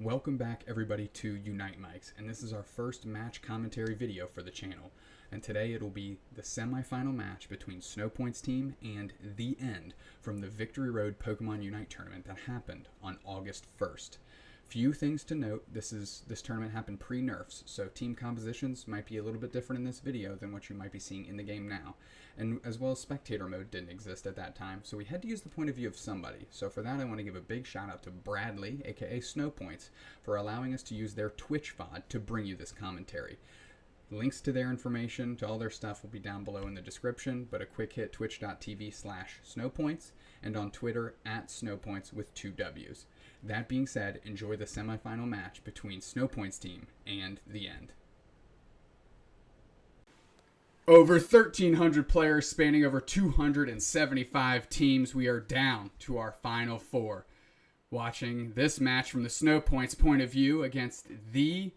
Welcome back everybody to Unite Mics, and this is our first match commentary video for the channel. And today it'll be the semi-final match between Snowpoints Team and The End from the Victory Road Pokemon Unite tournament that happened on August 1st. Few things to note, this tournament happened pre-nerfs, so team compositions might be a little bit different in this video than what you might be seeing in the game now. And as well as spectator mode didn't exist at that time, so we had to use the point of view of somebody. So for that I want to give a big shout out to Bradley, aka Snowpoints, for allowing us to use their Twitch VOD to bring you this commentary. Links to their information, to all their stuff, will be down below in the description, but a quick hit twitch.tv/Snowpoints and on Twitter @Snowpoints with 2 W's. That being said, enjoy the semifinal match between Snowpoints Team and The End. Over 1,300 players spanning over 275 teams, we are down to our final four. Watching this match from the Snowpoints point of view against The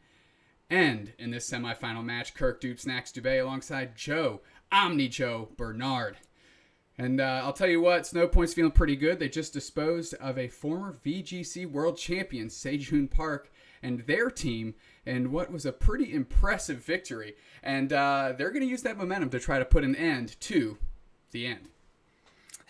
End in this semifinal match, Kirk, doobsnax, Dubé alongside Joe, OmniJoe, Bernard. And I'll tell you what, Snowpoint's feeling pretty good. They just disposed of a former VGC world champion, Sejun Park, and their team in what was a pretty impressive victory. And they're going to use that momentum to try to put an end to The End.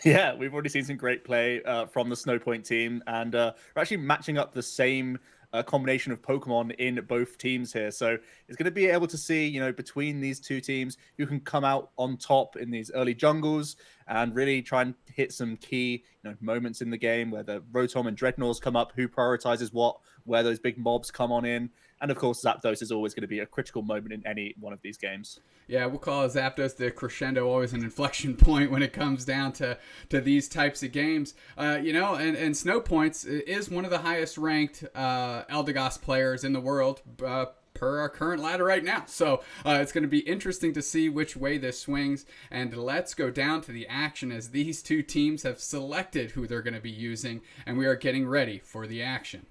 Yeah, we've already seen some great play from the Snowpoint team, and we're actually matching up the same combination of Pokemon in both teams here. So it's going to be able to see, between these two teams, who can come out on top in these early jungles and really try and hit some key, moments in the game where the Rotom and Dreadnoughts come up, who prioritizes what, where those big mobs come on in. And of course, Zapdos is always going to be a critical moment in any one of these games. Yeah, we'll call Zapdos the crescendo, always an inflection point when it comes down to these types of games. And Snowpoints is one of the highest ranked Eldegoss players in the world per our current ladder right now. So it's going to be interesting to see which way this swings. And let's go down to the action as these two teams have selected who they're going to be using, and we are getting ready for the action.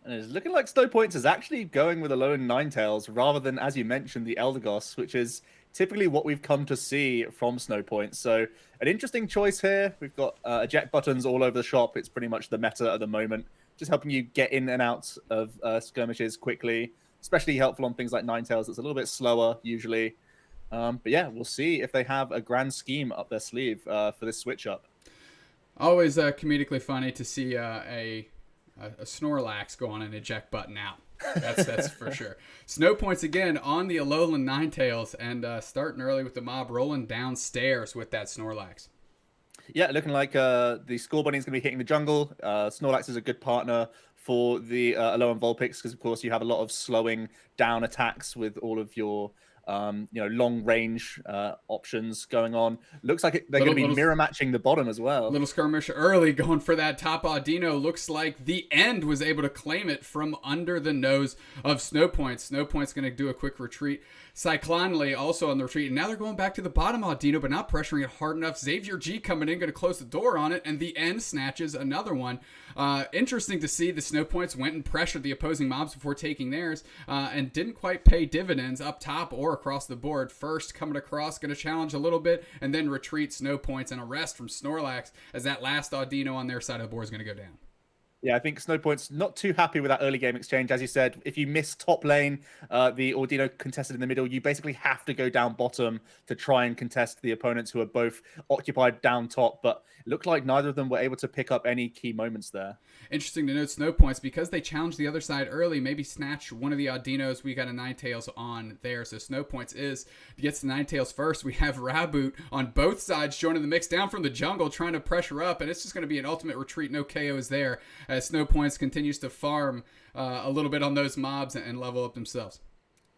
And it's looking like Snowpoints is actually going with a lone Ninetales rather than, as you mentioned, the Eldegoss, which is typically what we've come to see from Snowpoints. So an interesting choice here. We've got eject buttons all over the shop. It's pretty much the meta at the moment, just helping you get in and out of skirmishes quickly, especially helpful on things like Ninetales. It's a little bit slower usually. But yeah, we'll see if they have a grand scheme up their sleeve for this switch up. Always comedically funny to see a Snorlax go on an eject button out. That's for sure. Snowpoints again on the Alolan Ninetales and starting early with the mob rolling downstairs with that Snorlax. Yeah, looking like the Score Bunny is going to be hitting the jungle. Snorlax is a good partner for the Alolan Vulpix because, of course, you have a lot of slowing down attacks with all of your long range options going on. Looks like they're going to be mirror matching the bottom as well. Little skirmish early going for that top Audino. Looks like The End was able to claim it from under the nose of Snowpoints. Snowpoints going to do a quick retreat. Cyclonely also on the retreat. And now they're going back to the bottom Audino, but not pressuring it hard enough. Xavier G coming in, going to close the door on it, and The End snatches another one. Interesting to see the Snowpoints went and pressured the opposing mobs before taking theirs and didn't quite pay dividends up top or across the board. First coming across, going to challenge a little bit, and then retreat Snowpoints and a rest from Snorlax as that last Audino on their side of the board is going to go down. Yeah, I think Snowpoint's not too happy with that early game exchange. As you said, if you miss top lane, the Audino contested in the middle, you basically have to go down bottom to try and contest the opponents who are both occupied down top. But it looked like neither of them were able to pick up any key moments there. Interesting to note, Snowpoints, because they challenged the other side early, maybe snatch one of the Audinos. We got a Ninetales on there. So Snowpoints gets the Ninetales first. We have Raboot on both sides joining the mix down from the jungle, trying to pressure up. And it's just going to be an ultimate retreat. No KOs there, as Snowpoints continues to farm a little bit on those mobs and level up themselves.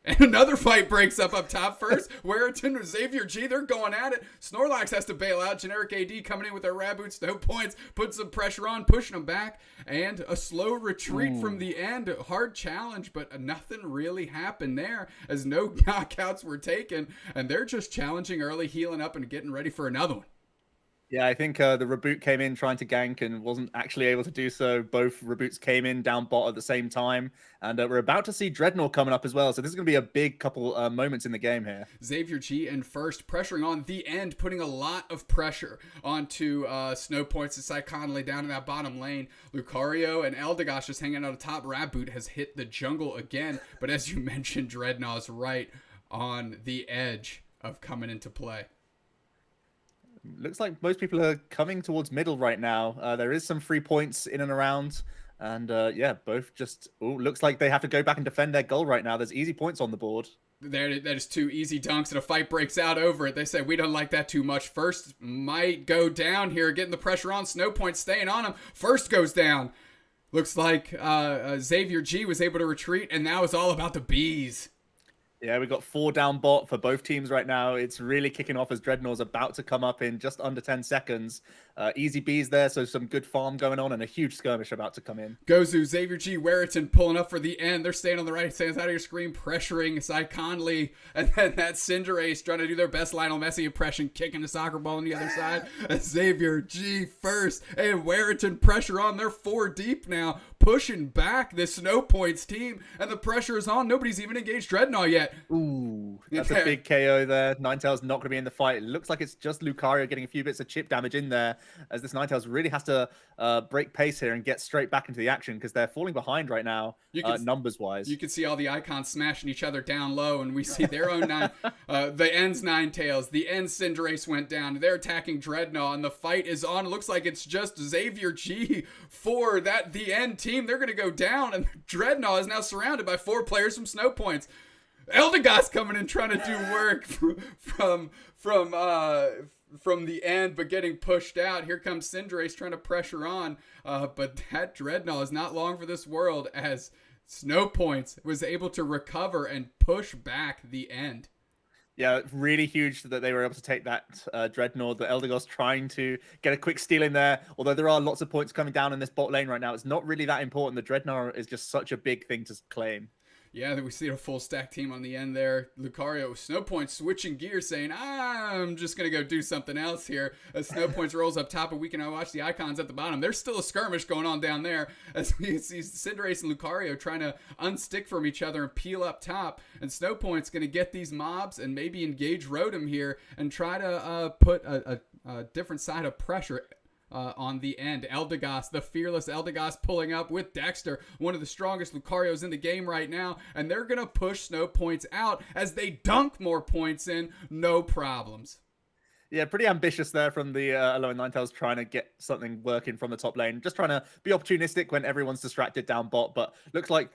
And another fight breaks up top first. Wereton or Xavier G, they're going at it. Snorlax has to bail out. Generic AD coming in with their Raboot. Snowpoints putting some pressure on, pushing them back. And a slow retreat from The End. Hard challenge, but nothing really happened there as no knockouts were taken. And they're just challenging early, healing up, and getting ready for another one. Yeah, I think the reboot came in trying to gank and wasn't actually able to do so. Both reboots came in down bot at the same time. And we're about to see Dreadnought coming up as well. So this is going to be a big couple moments in the game here. Xavier G in first, pressuring on the end, putting a lot of pressure onto Snowpoints and Cy Connolly down in that bottom lane. Lucario and Eldegoss just hanging out top. Raboot has hit the jungle again. But as you mentioned, Dreadnaught's right on the edge of coming into play. Looks like most people are coming towards middle right now. There is some free points in and around. And yeah, both just... Ooh, looks like they have to go back and defend their goal right now. There's easy points on the board. There, that is 2 easy dunks, and a fight breaks out over it. They say, we don't like that too much. First might go down here, getting the pressure on. Snowpoint staying on him. First goes down. Looks like Xavier G was able to retreat, and now it's all about the bees. Yeah, we got 4 down bot for both teams right now. It's really kicking off as Dreadnaught's about to come up in just under 10 seconds. Easy B's there, so some good farm going on and a huge skirmish about to come in. Gozu, Xavier G, Werriton pulling up for the end. They're staying on the right side of your screen, pressuring Cy Conley. And then that Cinderace trying to do their best Lionel Messi impression, kicking the soccer ball on the other side. Xavier G first, and Werriton pressure on. They're 4 deep now, pushing back the Snowpoints team. And the pressure is on. Nobody's even engaged Dreadnought yet. Ooh, that's a big KO there. Ninetales not going to be in the fight. It looks like it's just Lucario getting a few bits of chip damage in there, as this Ninetales really has to break pace here and get straight back into the action because they're falling behind right now, numbers-wise. You can see all the icons smashing each other down low, and we see their own the end's Ninetales. The end Cinderace went down. They're attacking Dreadnought, and the fight is on. It looks like it's just Xavier G for the end team. They're going to go down, and Dreadnought is now surrounded by 4 players from Snowpoints. Eldegoss coming in trying to do work from the end, but getting pushed out. Here comes Cinderace trying to pressure on, but that Dreadnought is not long for this world as Snowpoints was able to recover and push back the end. Yeah, really huge that they were able to take that Dreadnought. The Eldegoss trying to get a quick steal in there. Although there are lots of points coming down in this bot lane right now, it's not really that important. The Dreadnought is just such a big thing to claim. Yeah, we see a full stack team on the end there. Lucario, Snowpoint switching gears, saying, I'm just going to go do something else here. As Snowpoints rolls up top, and we can watch the icons at the bottom. There's still a skirmish going on down there as we see Cinderace and Lucario trying to unstick from each other and peel up top. And Snowpoint's going to get these mobs and maybe engage Rotom here and try to put a different side of pressure on the end. Eldegoss, the fearless Eldegoss pulling up with Dexter, one of the strongest Lucarios in the game right now, and they're going to push Snowpoints out as they dunk more points in, no problems. Yeah, pretty ambitious there from the Alolan Ninetales trying to get something working from the top lane. Just trying to be opportunistic when everyone's distracted down bot, but looks like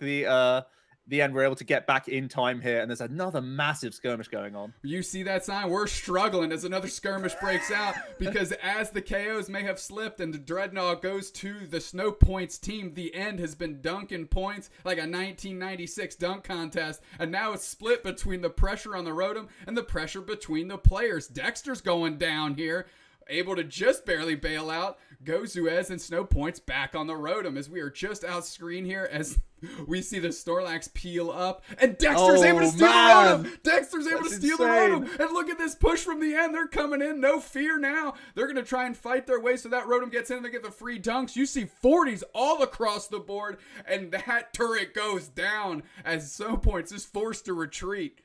the end we're able to get back in time here, and there's another massive skirmish going on. You see that sign? We're struggling as another skirmish breaks out because as the KOs may have slipped and the Dreadnought goes to the Snowpoints team, the end has been dunking points like a 1996 dunk contest, and now it's split between the pressure on the Rotom and the pressure between the players. Dexter's going down here, able to just barely bail out. Gozuez and Snowpoints back on the Rotom as we are just out screen here as we see the Snorlax peel up, and Dexter's able to steal the Rotom. Dexter's able to steal the Rotom, and look at this push from the end. They're coming in, no fear now. They're going to try and fight their way so that Rotom gets in and they get the free dunks. You see 40s all across the board, and that turret goes down as Snowpoints is forced to retreat.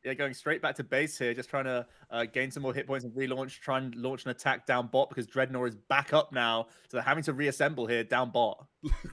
Yeah, going straight back to base here, just trying to gain some more hit points and relaunch, try and launch an attack down bot because Dreadnought is back up now. So they're having to reassemble here down bot.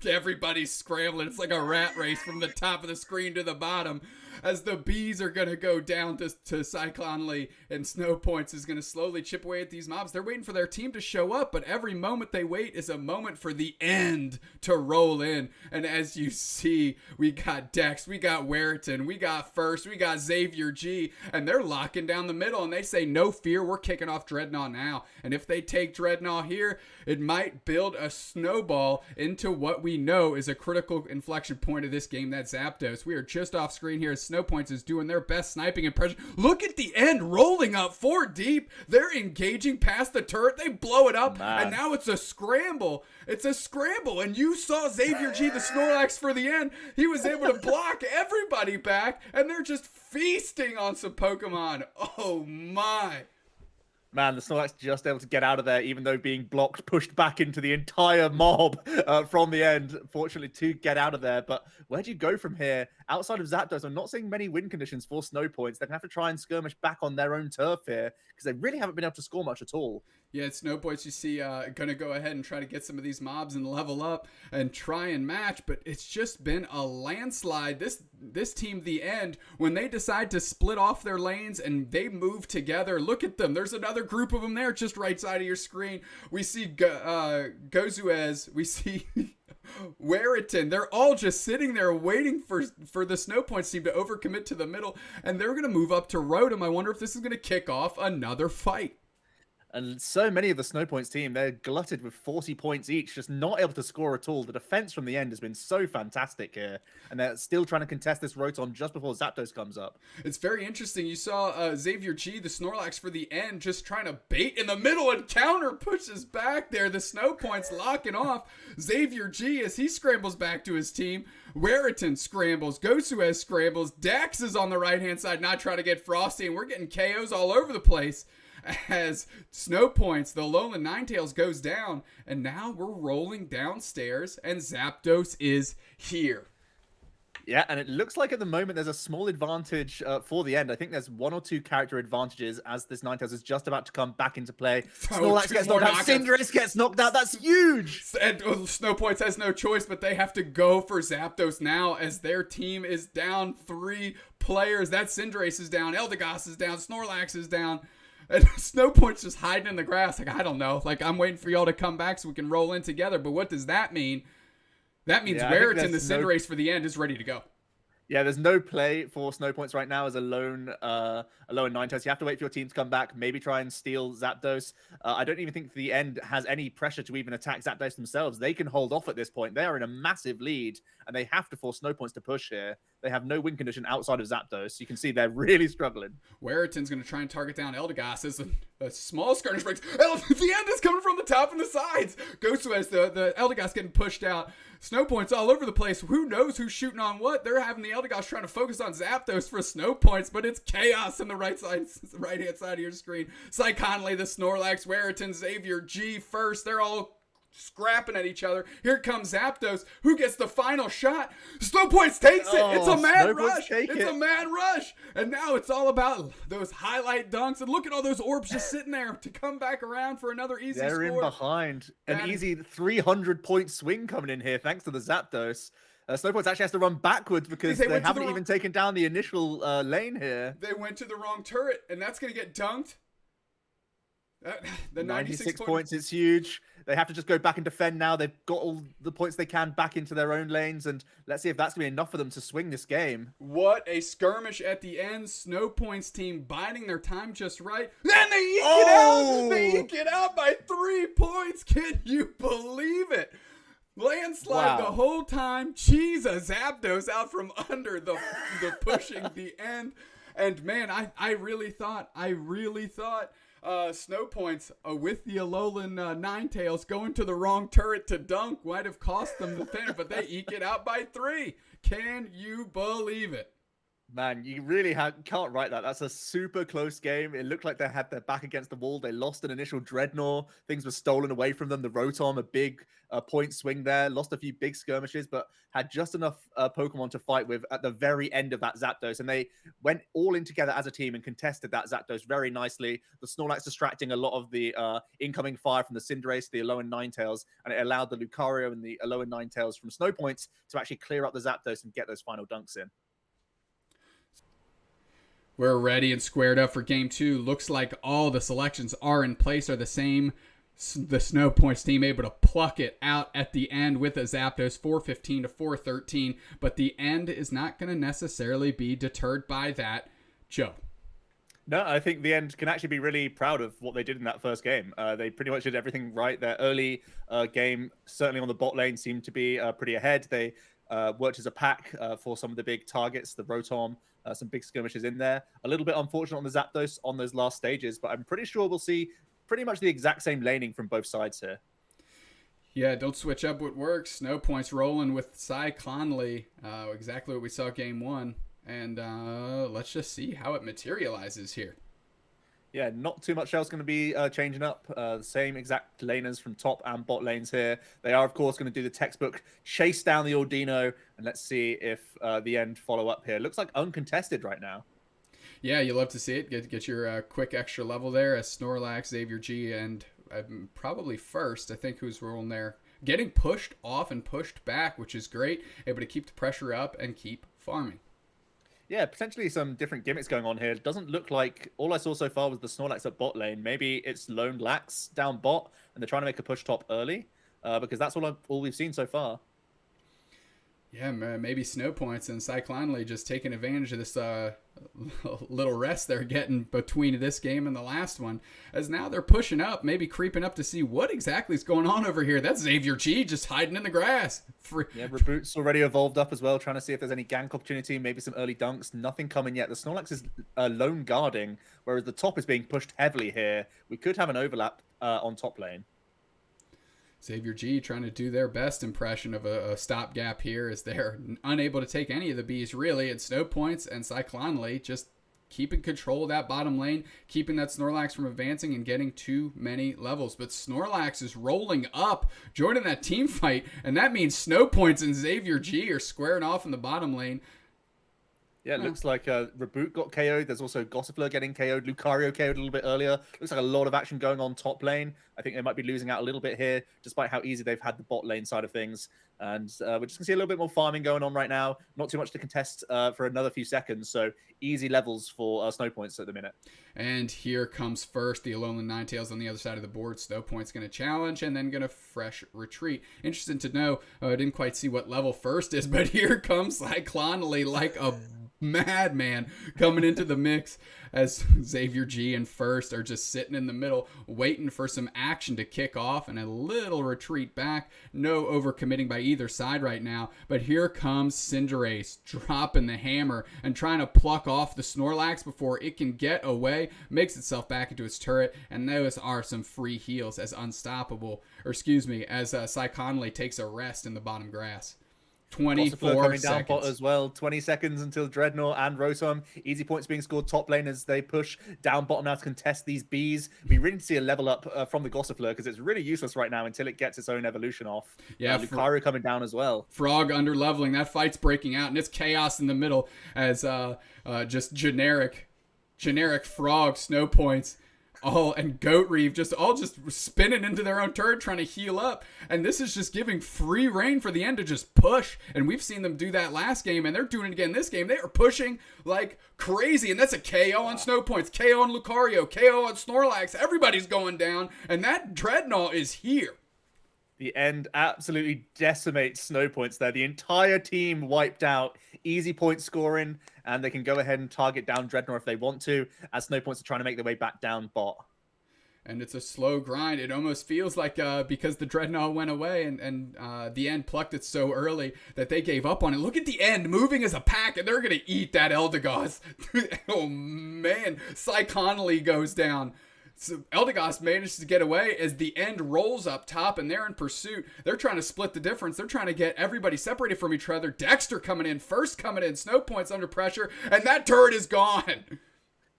Everybody's scrambling. It's like a rat race from the top of the screen to the bottom as the bees are going to go down to Cyclone Lee, and Snowpoints is going to slowly chip away at these mobs. They're waiting for their team to show up, but every moment they wait is a moment for the end to roll in. And as you see, we got Dex, we got Werriton, we got First, we got Xavier G, and they're locking down the middle, and they say, no fear, we're kicking off Dreadnought now. And if they take Dreadnought here, it might build a snowball into what we know is a critical inflection point of this game. That's Zapdos. We are just off screen here as Snowpoints is doing their best sniping impression. Look at the end rolling up 4 deep. They're engaging past the turret. They blow it up, and now it's a scramble. It's a scramble, and you saw Xavier G, the Snorlax for the end. He was able to block everybody back, and they're just feasting on some Pokemon. Oh my. Man, the Snorlax just able to get out of there, even though being blocked, pushed back into the entire mob from the end, fortunately, to get out of there. But where do you go from here? Outside of Zapdos, I'm not seeing many win conditions for Snowpoints. They're going to have to try and skirmish back on their own turf here, because they really haven't been able to score much at all. Yeah, it's Snowpoints, you see, going to go ahead and try to get some of these mobs and level up and try and match, but it's just been a landslide. This team, the end, when they decide to split off their lanes and they move together, look at them. There's another group of them there, just right side of your screen. We see Gozuez, we see Wariton. They're all just sitting there waiting for the Snowpoints team to overcommit to the middle, and they're going to move up to Rotom. I wonder if this is going to kick off another fight. And so many of the Snowpoints team, they're glutted with 40 points each, just not able to score at all. The defense from the end has been so fantastic here. And they're still trying to contest this Rotom just before Zapdos comes up. It's very interesting. You saw Xavier G, the Snorlax for the end, just trying to bait in the middle and counter pushes back there. The Snowpoints locking off Xavier G as he scrambles back to his team. Wariton scrambles. Gosuez scrambles. Dax is on the right-hand side, not trying to get Frosty, and we're getting KOs all over the place. As Snowpoints, the Alolan Ninetales goes down, and now we're rolling downstairs, and Zapdos is here. Yeah, and it looks like at the moment there's a small advantage for the end. I think there's 1 or 2 character advantages as this Ninetales is just about to come back into play. Snorlax gets knocked out, Cinderace gets knocked out. That's huge! And Snowpoints has no choice, but they have to go for Zapdos now as their team is down 3 players. That Cinderace is down, Eldegoss is down, Snorlax is down. And Snowpoint's just hiding in the grass. Like, I don't know. Like, I'm waiting for y'all to come back so we can roll in together. But what does that mean? That means Raritan, the Cinderace for the end, is ready to go. Yeah, there's no play for Snowpoints right now as a lone Ninetales. You have to wait for your team to come back, maybe try and steal Zapdos. I don't even think the end has any pressure to even attack Zapdos themselves. They can hold off at this point. They are in a massive lead, and they have to force Snowpoints to push here. They have no win condition outside of Zapdos. You can see they're really struggling. Wariton's going to try and target down Eldegoss as a small skirmish breaks. The end is coming from the top and the sides. Gosuez, the Eldegoss getting pushed out. Snowpoints all over the place. Who knows who's shooting on what? They're having the Eldegoss trying to focus on Zapdos for Snowpoints, but it's chaos on the right-hand side of your screen. Cy Conley, the Snorlax, Wariton, Xavier G first. They're all scrapping at each other. Here comes Zapdos. Who gets the final shot? Snowpoints takes it. It's a mad rush. It's a mad rush. And now it's all about those highlight dunks. And look at all those orbs just sitting there to come back around for another easy score. They're in behind. An easy 300-point swing coming in here thanks to the Zapdos. Snowpoints actually has to run backwards because they haven't even taken down the initial lane here. They went to the wrong turret, and that's going to get dunked. The 96 points is huge. They have to just go back and defend now. They've got all the points they can back into their own lanes, and let's see if that's going to be enough for them to swing this game. What a skirmish at the end. Snowpoints team biding their time just right. Then they eke it out. They eke it out by 3 points. Can you believe it? Landslide the whole time. Cheese a Zapdos out from under the pushing the end. And man, I really thought Snowpoints with the Alolan Ninetales going to the wrong turret to dunk might have cost them the pin, but they eke it out by 3. Can you believe it? Man, you really can't write that. That's a super close game. It looked like they had their back against the wall. They lost an initial Dreadnought. Things were stolen away from them. The Rotom, a big point swing there. Lost a few big skirmishes, but had just enough Pokemon to fight with at the very end of that Zapdos. And they went all in together as a team and contested that Zapdos very nicely. The Snorlax distracting a lot of the incoming fire from the Cinderace, the Alolan Ninetales, and it allowed the Lucario and the Alolan Ninetales from Snowpoints to actually clear up the Zapdos and get those final dunks in. We're ready and squared up for game 2. Looks like all the selections are in place, are the same. The Snowpoints team able to pluck it out at the end with a Zapdos 415 to 413, but the end is not going to necessarily be deterred by that. Joe. No, I think the end can actually be really proud of what they did in that first game. They pretty much did everything right. Their early game, certainly on the bot lane, seemed to be pretty ahead. They worked as a pack for some of the big targets, the Rotom, some big skirmishes in there. A little bit unfortunate on the Zapdos on those last stages, but I'm pretty sure we'll see pretty much the exact same laning from both sides here. Yeah, don't switch up what works. Snowpoints rolling with Cy Conley. Exactly what we saw game 1. And let's just see how it materializes here. Yeah, not too much else going to be changing up. The same exact laners from top and bot lanes here. They are, of course, going to do the textbook chase down the Ordino, and let's see if the end follow up here. Looks like uncontested right now. Yeah, you love to see it. Get your quick extra level there as Snorlax, Xavier G, and probably first, I think, who's rolling there. Getting pushed off and pushed back, which is great. Able to keep the pressure up and keep farming. Yeah, potentially some different gimmicks going on here. It doesn't look like all I saw so far was the Snorlax at bot lane. Maybe it's Lone Lax down bot, and they're trying to make a push top early, because that's all we've seen so far. Yeah, maybe Snowpoints and Cyclonely just taking advantage of this little rest they're getting between this game and the last one. As now they're pushing up, maybe creeping up to see what exactly is going on over here. That's Xavier G just hiding in the grass. Yeah, Reboot's already evolved up as well, trying to see if there's any gank opportunity, maybe some early dunks. Nothing coming yet. The Snorlax is lone guarding, whereas the top is being pushed heavily here. We could have an overlap on top lane. Xavier G trying to do their best impression of a stopgap here as they're unable to take any of the Bs really. And Snowpoints and Cyclonely just keeping control of that bottom lane, keeping that Snorlax from advancing and getting too many levels. But Snorlax is rolling up, joining that team fight, and that means Snowpoints and Xavier G are squaring off in the bottom lane. Yeah, it looks like Reboot got KO'd. There's also Gossifleur getting KO'd. Lucario KO'd a little bit earlier. Looks like a lot of action going on top lane. I think they might be losing out a little bit here, despite how easy they've had the bot lane side of things. And we're just going to see a little bit more farming going on right now. Not too much to contest for another few seconds. So easy levels for Snowpoints at the minute. And here comes first the Alolan Ninetales on the other side of the board. Snowpoint's going to challenge and then going to fresh retreat. Interesting to know. I didn't quite see what level first is, but here comes Cyclonely like a madman coming into the mix as Xavier G and First are just sitting in the middle waiting for some action to kick off and a little retreat back. No overcommitting by either side right now, but here comes Cinderace dropping the hammer and trying to pluck off the Snorlax before it can get away, makes itself back into its turret, and those are some free heals as Cyclonely takes a rest in the bottom grass. 24 coming seconds. down bot as well. 20 seconds until Dreadnought and Rotom. Easy points being scored top lane as they push down bottom now to contest these Bs. We really need to see a level up from the Gossifleur because it's really useless right now until it gets its own evolution off. Yeah, Lucario coming down as well. Frog under leveling. That fight's breaking out and it's chaos in the middle as just generic Frog Snowpoints and Goat Reeve just spinning into their own turret trying to heal up, and this is just giving free reign for the end to just push. And we've seen them do that last game and they're doing it again this game. They are pushing like crazy, and that's a KO on Snowpoints, KO on Lucario, KO on Snorlax. Everybody's going down and that Dreadnought is here. The end absolutely decimates Snowpoints there. The entire team wiped out. Easy point scoring, and they can go ahead and target down Dreadnought if they want to, as Snowpoints are trying to make their way back down bot. And it's a slow grind. It almost feels like because the Dreadnought went away and the end plucked it so early that they gave up on it. Look at the end moving as a pack, and they're going to eat that Eldegoss. Oh, man. Cyclonely goes down. So Eldegoss manages to get away as the end rolls up top and they're in pursuit. They're trying to split the difference. They're trying to get everybody separated from each other. Dexter coming in, First coming in, Snowpoints under pressure, and that turret is gone.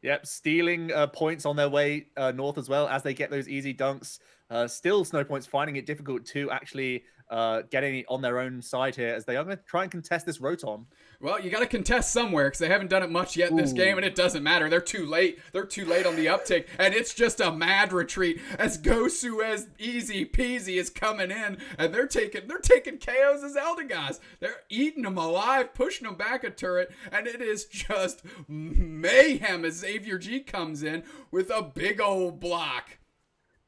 Yep, stealing points on their way north as well as they get those easy dunks. Still, Snowpoints finding it difficult to actually get any on their own side here as they are going to try and contest this Rotom. Well, you got to contest somewhere because they haven't done it much yet in this game, and it doesn't matter. They're too late. They're too late on the uptick, and it's just a mad retreat as Gosu as easy peasy is coming in, and they're taking KOs as Eldegoss. They're eating them alive, pushing them back a turret, and it is just mayhem as Xavier G comes in with a big old block.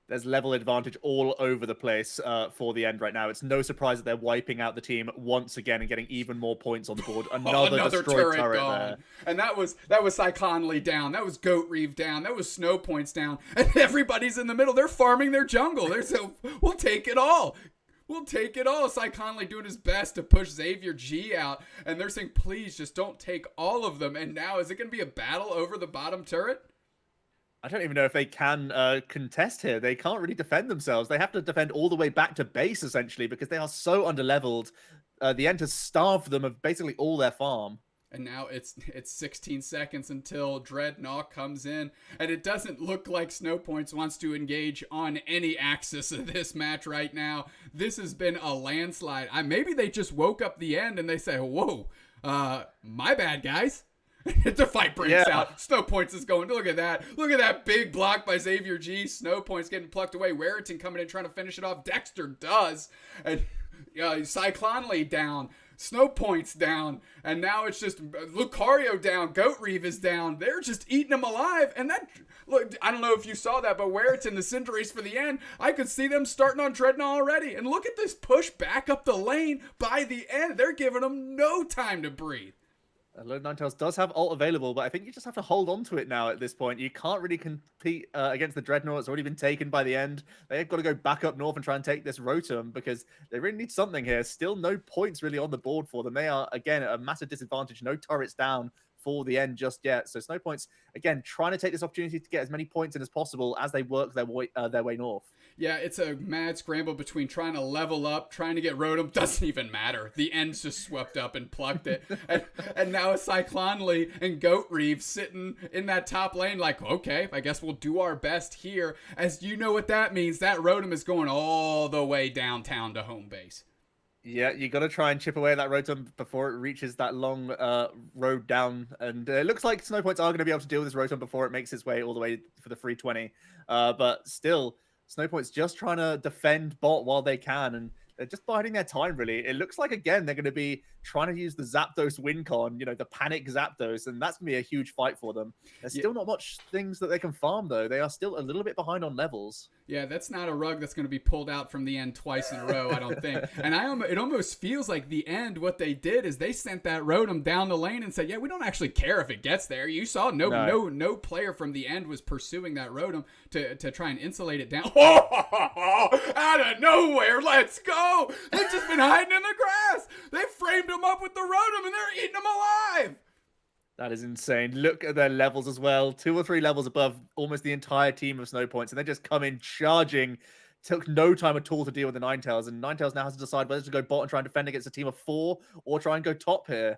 There's level advantage all over the place for the end right now. It's no surprise that they're wiping out the team once again and getting even more points on the board. Another destroyed turret gone. there. And that was Cyclonely down. That was Goat Reeve down. That was Snowpoints down. And everybody's in the middle. They're farming their jungle. We'll take it all. We'll take it all. Cyclonely doing his best to push Xavier G out. And they're saying, please just don't take all of them. And now is it going to be a battle over the bottom turret? I don't even know if they can contest here. They can't really defend themselves. They have to defend all the way back to base, essentially, because they are so underleveled. The end has starved them of basically all their farm. And now it's 16 seconds until Dreadnought comes in, and it doesn't look like Snowpoints wants to engage on any axis of this match right now. This has been a landslide. Maybe they just woke up the end and they say, "Whoa, my bad, guys." The fight breaks out. Snowpoints is going. Look at that. Look at that big block by Xavier G. Snowpoints getting plucked away. Warrington coming in trying to finish it off. Dexter does, and Cyclonely down. Snowpoints down, and now it's just Lucario down, Goat Reeve is down. They're just eating them alive, and that, look, I don't know if you saw that, but Warrington, the Cinderace for the end, I could see them starting on Dreadnought already, and look at this push back up the lane by the end. They're giving them no time to breathe. Lone Ninetales does have ult available, but I think you just have to hold on to it now at this point. You can't really compete against the Dreadnought. It's already been taken by the end. They've got to go back up north and try and take this Rotom because they really need something here. Still no points really on the board for them. They are, again, at a massive disadvantage. No turrets down for the end just yet. So Snowpoints, again, trying to take this opportunity to get as many points in as possible as they work their way north. Yeah, it's a mad scramble between trying to level up, trying to get Rotom. Doesn't even matter. The end's just swept up and plucked it. and now it's Cyclonely and Goat Reeve sitting in that top lane like, okay, I guess we'll do our best here. As you know what that means. That Rotom is going all the way downtown to home base. Yeah, you got to try and chip away at that Rotom before it reaches that long road down. And it looks like Snowpoints are going to be able to deal with this Rotom before it makes its way all the way for the 320. But still, Snowpoints just trying to defend bot while they can. And they're just biding their time, really. It looks like, again, they're going to be trying to use the Zapdos win con, the panic Zapdos. And that's going to be a huge fight for them. There's still not much things that they can farm, though. They are still a little bit behind on levels. Yeah, that's not a rug that's going to be pulled out from the end twice in a row, I don't think. And it almost feels like the end, what they did is they sent that Rotom down the lane and said, yeah, we don't actually care if it gets there. You saw no player from the end was pursuing that Rotom to try and insulate it down. Out of nowhere, let's go! They've just been hiding in the grass. They framed him up with the Rotom and they're eating him alive. That is insane. Look at their levels as well. 2 or 3 levels above almost the entire team of Snowpoints. And they just come in charging. Took no time at all to deal with the Ninetales. And Ninetales now has to decide whether to go bot and try and defend against a team of 4 or try and go top here.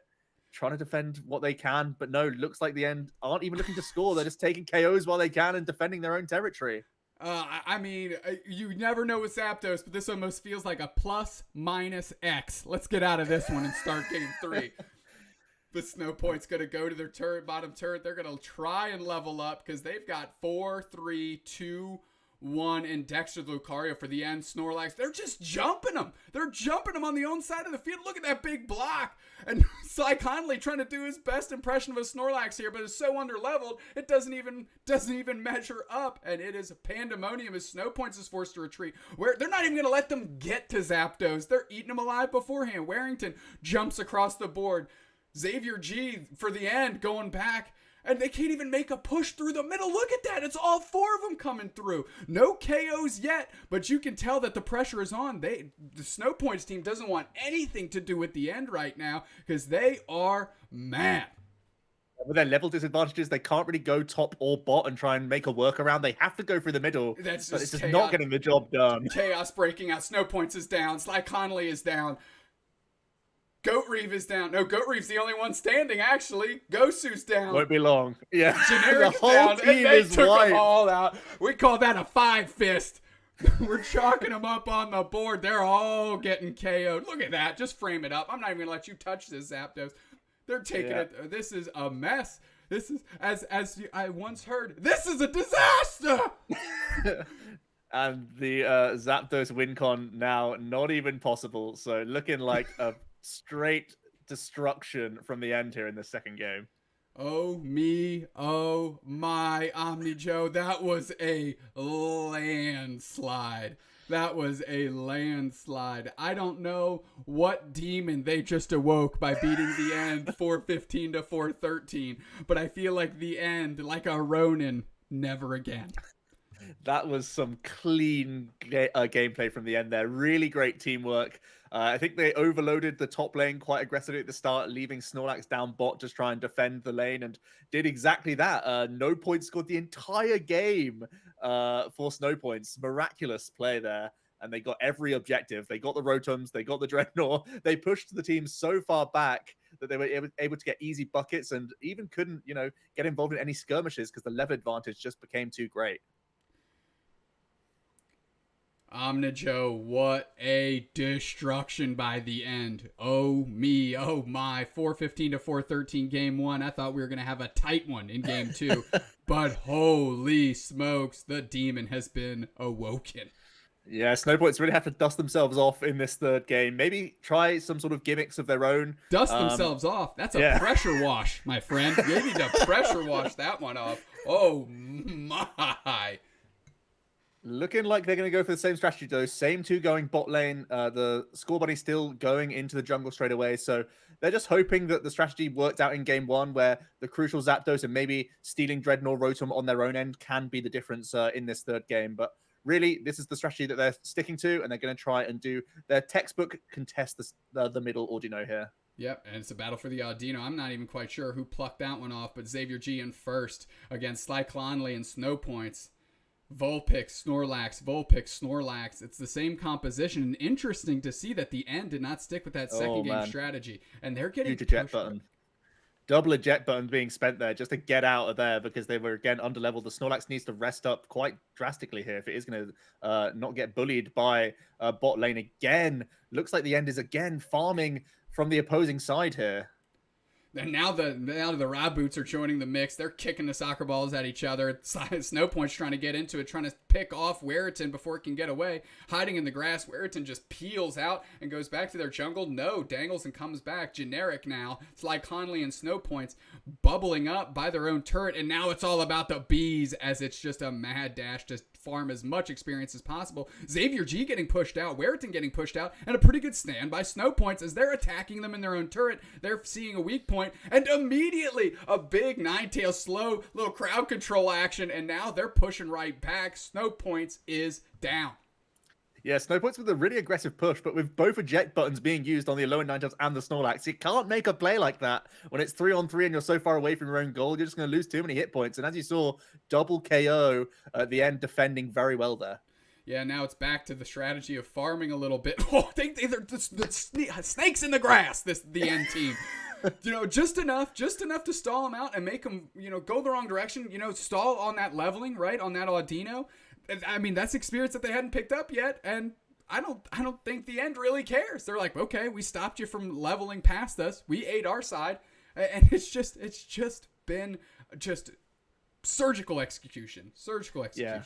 Trying to defend what they can. But no, looks like the end aren't even looking to score. They're just taking KOs while they can and defending their own territory. I mean, you never know with Zapdos, but this almost feels like a +-X. Let's get out of this one and start game 3. But Snowpoint's going to go to their bottom turret. They're going to try and level up because they've got 4, 3, 2, 1, and Dexter Lucario for the end. Snorlax, they're just jumping them. They're jumping them on the own side of the field. Look at that big block. And Cy Conley trying to do his best impression of a Snorlax here, but it's so underleveled, it doesn't even measure up. And it is pandemonium as Snowpoints is forced to retreat. Where they're not even going to let them get to Zapdos. They're eating them alive beforehand. Warrington jumps across the board. Xavier G for the end going back, and they can't even make a push through the middle. Look at that. It's all 4 of them coming through. No KOs yet, but you can tell that the pressure is on. The Snowpoints team doesn't want anything to do with the end right now because they are mad. With their level disadvantages, they can't really go top or bot and try and make a workaround. They have to go through the middle. But it's just not getting the job done. Chaos breaking out. Snowpoints is down. Sly Connolly is down. Goat Reeve is down. No, Goat Reeve's the only one standing, actually. Gosu's down. Won't be long. Yeah. Generic's the whole down. team And they is took wiped. them all out. We call that a 5-fist. We're chalking them up on the board. They're all getting KO'd. Look at that. Just frame it up. I'm not even going to let you touch this, Zapdos. They're taking it. This is a mess. This is, as I once heard, this is a disaster. And the Zapdos win con now not even possible. So looking like a straight destruction from the end here in the second game. Oh me, oh my, OmniJoe, that was a landslide. That was a landslide. I don't know what demon they just awoke by beating the end 415 to 413, but I feel like the end, like a Ronin, never again. That was some clean gameplay from the end there. Really great teamwork. I think they overloaded the top lane quite aggressively at the start, leaving Snorlax down bot to try and defend the lane, and did exactly that. No points scored the entire game for Snowpoints. Miraculous play there. And they got every objective. They got the Rotoms, they got the Dreadnought. They pushed the team so far back that they were able to get easy buckets and even couldn't, get involved in any skirmishes because the level advantage just became too great. OmniJoe, what a destruction by the end. Oh me, oh my. 415 to 413 game 1. I thought we were going to have a tight one in game 2. But holy smokes, the demon has been awoken. Yeah, Snowpoints really have to dust themselves off in this third game. Maybe try some sort of gimmicks of their own. Dust themselves off? That's a pressure wash, my friend. You need to pressure wash that one off. Oh my. Looking like they're going to go for the same strategy, though. Same two going bot lane. The score buddy still going into the jungle straight away. So they're just hoping that the strategy worked out in game 1, where the crucial Zapdos and maybe stealing Dreadnought Rotom on their own end can be the difference in this third game. But really, this is the strategy that they're sticking to, and they're going to try and do their textbook contest the middle Audino here. Yep, and it's a battle for the Audino. I'm not even quite sure who plucked that one off, but Xavier G in first against Slyclonley and Snowpoints. Vulpix, Snorlax. It's the same composition. And interesting to see that the end did not stick with that second game strategy. And they're getting eject button. Double eject button being spent there just to get out of there because they were again underleveled. The Snorlax needs to rest up quite drastically here if it is going to not get bullied by bot lane again. Looks like the end is again farming from the opposing side here. And now the Raboots are joining the mix. They're kicking the soccer balls at each other. Snowpoint's trying to get into it, trying to pick off Wereton before it can get away. Hiding in the grass, Wereton just peels out and goes back to their jungle. No, dangles and comes back. Generic now. It's like Conley and Snowpoints bubbling up by their own turret. And now it's all about the bees as it's just a mad dash to farm as much experience as possible. Xavier G getting pushed out, Wereton getting pushed out, and a pretty good stand by Snowpoints as they're attacking them in their own turret. They're seeing a weak point, and immediately a big Ninetales slow little crowd control action, and now they're pushing right back. Snowpoints is down. Yeah, Snowpoints with a really aggressive push, but with both eject buttons being used on the Alolan Ninetales and the Snorlax, you can't make a play like that. When it's 3-on-3 and you're so far away from your own goal, you're just going to lose too many hit points. And as you saw, double KO at the end, defending very well there. Yeah, now it's back to the strategy of farming a little bit. Oh, they're the snakes in the grass, the end team. Just enough to stall them out and make them, go the wrong direction, stall on that leveling, right, on that Audino. I mean, that's experience that they hadn't picked up yet, and I don't think the end really cares. They're like, okay, we stopped you from leveling past us. We ate our side, and it's just been surgical execution. Yeah.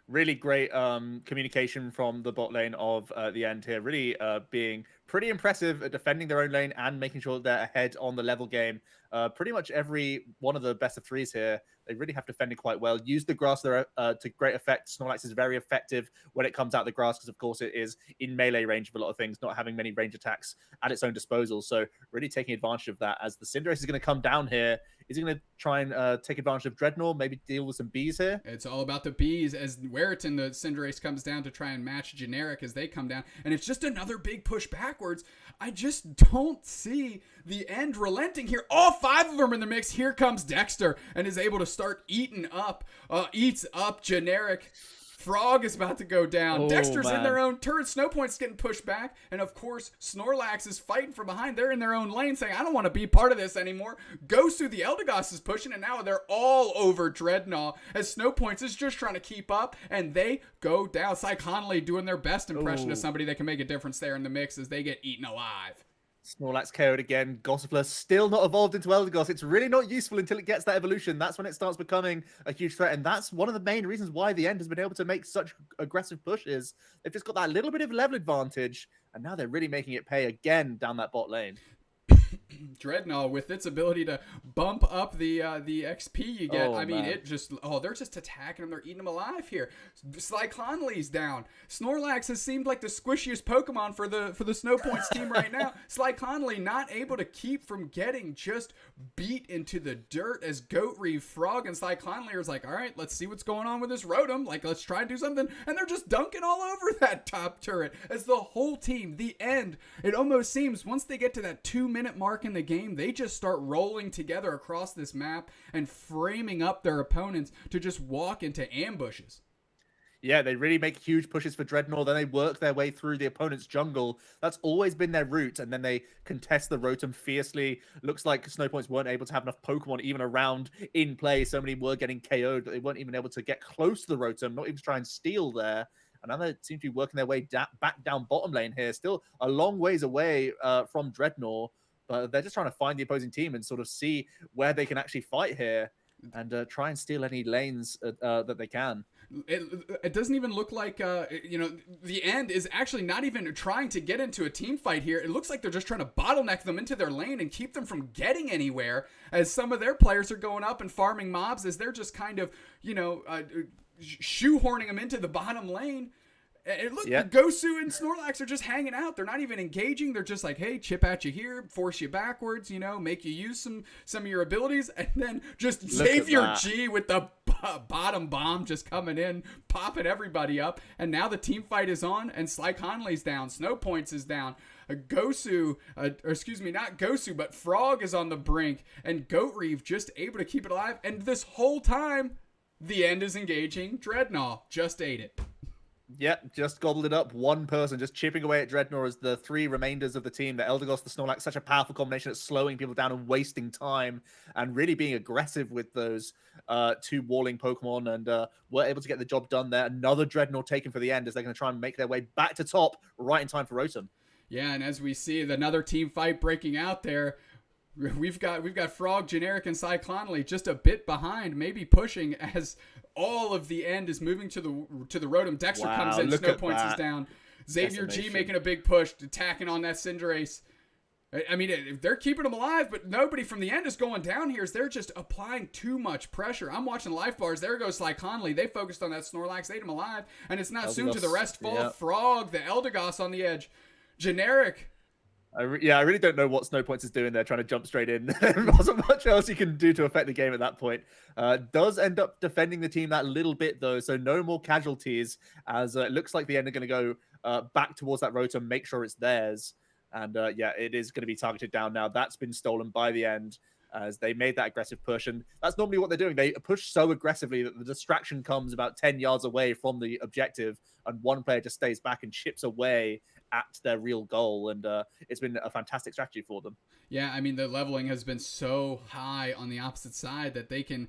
Really great communication from the bot lane of the end here. Really being pretty impressive at defending their own lane and making sure they're ahead on the level game. Pretty much every one of the best of threes here, they really have defended quite well. Use the grass there to great effect. Snorlax is very effective when it comes out the grass because, of course, it is in melee range of a lot of things, not having many range attacks at its own disposal. So really taking advantage of that as the Cinderace is going to come down here. Is he going to try and take advantage of Dreadnought, maybe deal with some bees here? It's all about the bees as Wereton, the Cinderace, comes down to try and match Generic as they come down. And it's just another big push backwards. I just don't see the end relenting here. All 5 of them in the mix. Here comes Dexter and is able to start eats up Generic. Frog is about to go down. Dexter's in their own turret. Snowpoint's getting pushed back. And of course, Snorlax is fighting from behind. They're in their own lane saying, I don't want to be part of this anymore. Goes through the Eldegoss is pushing, and now they're all over Dreadnought as Snowpoints is just trying to keep up, and they go down. Conley doing their best impression of somebody that can make a difference there in the mix as they get eaten alive. Snorlax KO'd again. Gossifleur still not evolved into Eldegoss. It's really not useful until it gets that evolution. That's when it starts becoming a huge threat. And that's one of the main reasons why the end has been able to make such aggressive pushes. They've just got that little bit of level advantage. And now they're really making it pay again down that bot lane. Dreadnought with its ability to bump up the XP you get. They're just attacking them. They're eating them alive here. Slyclonley's down. Snorlax has seemed like the squishiest Pokemon for the Snowpoints team right now. Slyclonley not able to keep from getting just beat into the dirt as Goatree, Frog, and Slyclonley is like, all right, let's see what's going on with this Rotom. Like, let's try and do something. And they're just dunking all over that top turret as the whole team, the end. It almost seems once they get to that 2-minute mark in the game, they just start rolling together across this map and framing up their opponents to just walk into ambushes. Yeah, they really make huge pushes for Dreadnought, then they work their way through the opponent's jungle. That's always been their route, and then they contest the Rotom fiercely. Looks like Snowpoints weren't able to have enough Pokemon even around in play. So many were getting KO'd, but they weren't even able to get close to the Rotom, not even try and steal there. And now they seem to be working their way back down bottom lane here. Still a long ways away from Dreadnought, but they're just trying to find the opposing team and sort of see where they can actually fight here and try and steal any lanes that they can. It doesn't even look like, the end is actually not even trying to get into a team fight here. It looks like they're just trying to bottleneck them into their lane and keep them from getting anywhere, as some of their players are going up and farming mobs, as they're just kind of, shoehorning them into the bottom lane. And look, Gosu and Snorlax are just hanging out. They're not even engaging. They're just like, hey, chip at you here, force you backwards, make you use some of your abilities, and then just Xavier G with the bottom bomb just coming in, popping everybody up. And now the team fight is on, and Sly Conley's down. Snowpoints is down. Gosu, not Gosu, but Frog is on the brink, and Goatreeve just able to keep it alive. And this whole time, the end is engaging Dreadnought. Just ate it. Yep, just gobbled it up. One person just chipping away at Dreadnought as the three remainders of the team. The Eldegoss, the Snorlax, such a powerful combination at slowing people down and wasting time and really being aggressive with those two walling Pokemon, and were able to get the job done there. Another Dreadnought taken for the end as they're going to try and make their way back to top right in time for Rotom. Yeah, and as we see another team fight breaking out there, we've got Frog, Generic, and Cyclonely just a bit behind, maybe pushing as all of the end is moving to the Rotom. Dexter comes in, Snowpoints is down. Xavier G making a big push, attacking on that Cinderace. I mean, they're keeping them alive, but nobody from the end is going down here as they're just applying too much pressure. I'm watching life bars. There goes Sly Conley. They focused on that Snorlax, ate him alive, and it's not soon to the rest fall. Yep. Frog, the Eldegoss on the edge. Generic. I really don't know what Snowpoints is doing there, trying to jump straight in. There wasn't much else you can do to affect the game at that point. Does end up defending the team that little bit, though, so no more casualties, as it looks like the end are going to go back towards that Rotom, make sure it's theirs. And it is going to be targeted down now. That's been stolen by the end, as they made that aggressive push. And that's normally what they're doing. They push so aggressively that the distraction comes about 10 yards away from the objective, and one player just stays back and chips away at their real goal, and it's been a fantastic strategy for them. Yeah, I mean, the leveling has been so high on the opposite side that they can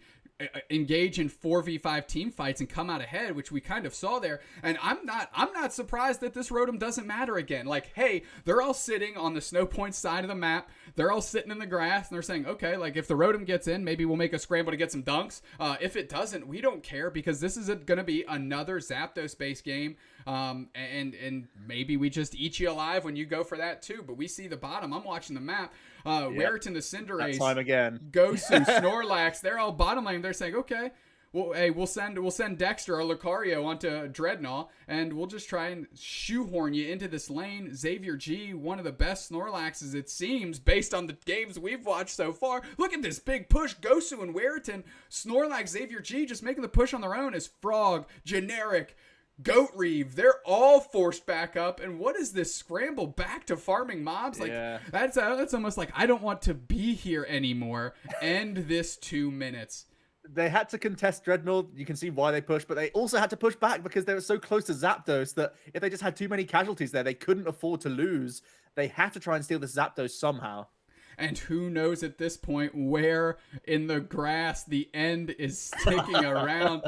engage in 4v5 team fights and come out ahead, which we kind of saw there. And I'm not surprised that this Rotom doesn't matter again. Like, hey, they're all sitting on the Snowpoint side of the map. They're all sitting in the grass, and they're saying, okay, like, if the Rotom gets in, maybe we'll make a scramble to get some dunks. If it doesn't, we don't care, because this is going to be another Zapdos-based game. And maybe we just eat you alive when you go for that too. But we see the bottom. I'm watching the map. Raritan, the Cinderace, time again. Gosu, Snorlax, they're all bottom lane. They're saying, okay, well, hey, we'll send Dexter or Lucario onto Dreadnought, and we'll just try and shoehorn you into this lane. Xavier G, one of the best Snorlaxes, it seems, based on the games we've watched so far. Look at this big push. Gosu and Raritan, Snorlax, Xavier G just making the push on their own as Frog, Generic, Goatreeve, they're all forced back up. And what is this scramble back to farming mobs? Like, that's almost like, I don't want to be here anymore. End this 2 minutes. They had to contest Dreadnought. You can see why they pushed, but they also had to push back because they were so close to Zapdos that if they just had too many casualties there, they couldn't afford to lose. They have to try and steal this Zapdos somehow. And who knows at this point where in the grass the end is sticking around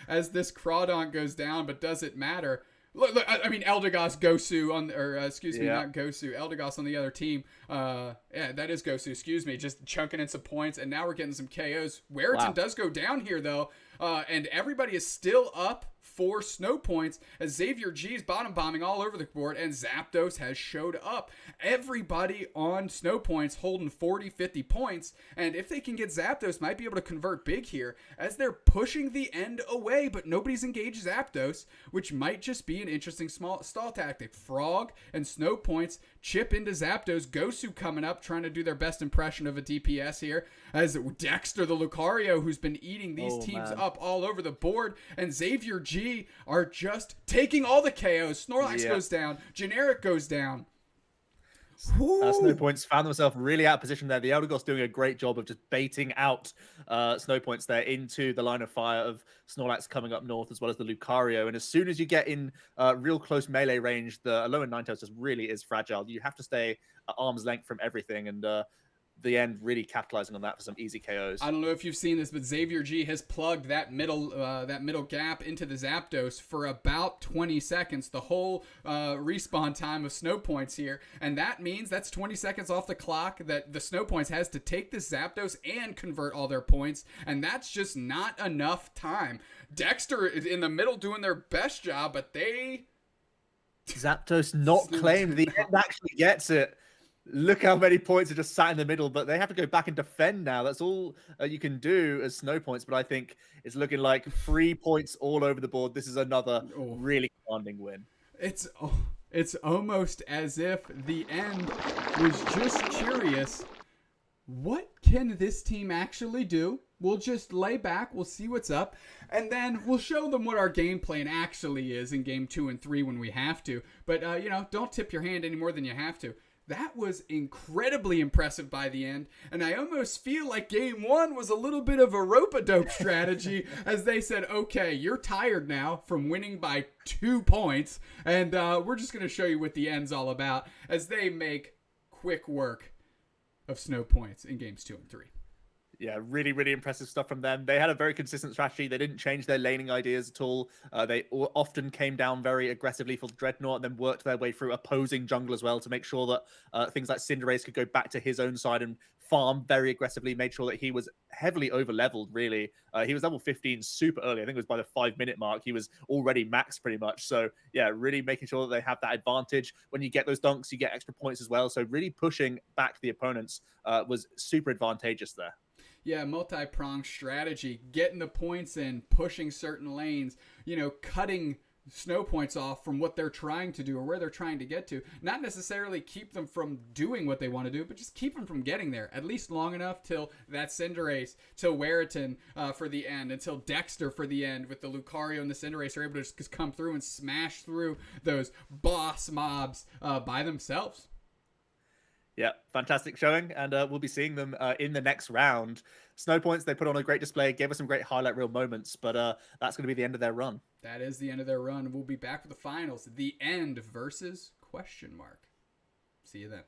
as this Crawdaunt goes down, but does it matter? Look, I mean, Eldegoss, Gosu on, or excuse me, not Gosu, Eldegoss on the other team. That is Gosu, excuse me, just chunking in some points, and now we're getting some KOs. Raritan does go down here, though, and everybody is still up for Snowpoints as Xavier G is bottom bombing all over the board, and Zapdos has showed up. Everybody on Snowpoints holding 40, 50 points, and if they can get Zapdos, might be able to convert big here as they're pushing the end away, but nobody's engaged Zapdos, which might just be an interesting small stall tactic. Frog and Snowpoints chip into Zapdos. Gosu coming up, trying to do their best impression of a DPS here, as Dexter, the Lucario, who's been eating these teams up all over the board, and Xavier G are just taking all the KOs. Snorlax goes down. Generic goes down. Snowpoints found themselves really out of position there. The Eldegoss doing a great job of just baiting out Snowpoints there into the line of fire of Snorlax coming up north, as well as the Lucario. And as soon as you get in real close melee range, the Alolan Ninetales just really is fragile. You have to stay at arm's length from everything, and the end really capitalizing on that for some easy KOs. I don't know if you've seen this, but Xavier G has plugged that middle gap into the Zapdos for about 20 seconds, the whole respawn time of Snowpoints here, and that means that's 20 seconds off the clock that the Snowpoints has to take this Zapdos and convert all their points, and that's just not enough time. Dexter is in the middle doing their best job, but they... Zapdos not claimed. The end actually gets it. Look how many points are just sat in the middle, but they have to go back and defend now. That's all you can do as Snowpoints, but I think it's looking like 3 points all over the board. This is another really commanding win. It's almost as if the end was just curious. What can this team actually do? We'll just lay back, we'll see what's up, and then we'll show them what our game plan actually is in game 2 and 3 when we have to. But, don't tip your hand any more than you have to. That was incredibly impressive by the end, and I almost feel like game 1 was a little bit of a rope-a-dope strategy as they said, okay, you're tired now from winning by 2 points, and we're just going to show you what the end's all about as they make quick work of Snowpoints in games 2 and 3. Yeah, really, really impressive stuff from them. They had a very consistent strategy. They didn't change their laning ideas at all. They often came down very aggressively for the Dreadnought and then worked their way through opposing jungle as well to make sure that things like Cinderace could go back to his own side and farm very aggressively, made sure that he was heavily over-leveled, really. He was level 15 super early. I think it was by the 5-minute mark. He was already maxed pretty much. So, yeah, really making sure that they have that advantage. When you get those dunks, you get extra points as well. So really pushing back the opponents was super advantageous there. Yeah, multi-pronged strategy, getting the points in, pushing certain lanes, cutting Snowpoints off from what they're trying to do or where they're trying to get to. Not necessarily keep them from doing what they want to do, but just keep them from getting there, at least long enough till that Cinderace, till Wereton for the end, until Dexter for the end with the Lucario and the Cinderace are able to just come through and smash through those boss mobs by themselves. Yeah, fantastic showing, and we'll be seeing them in the next round. Snowpoints, they put on a great display, gave us some great highlight reel moments, but that's going to be the end of their run. That is the end of their run. We'll be back with the finals. The end versus ? See you then.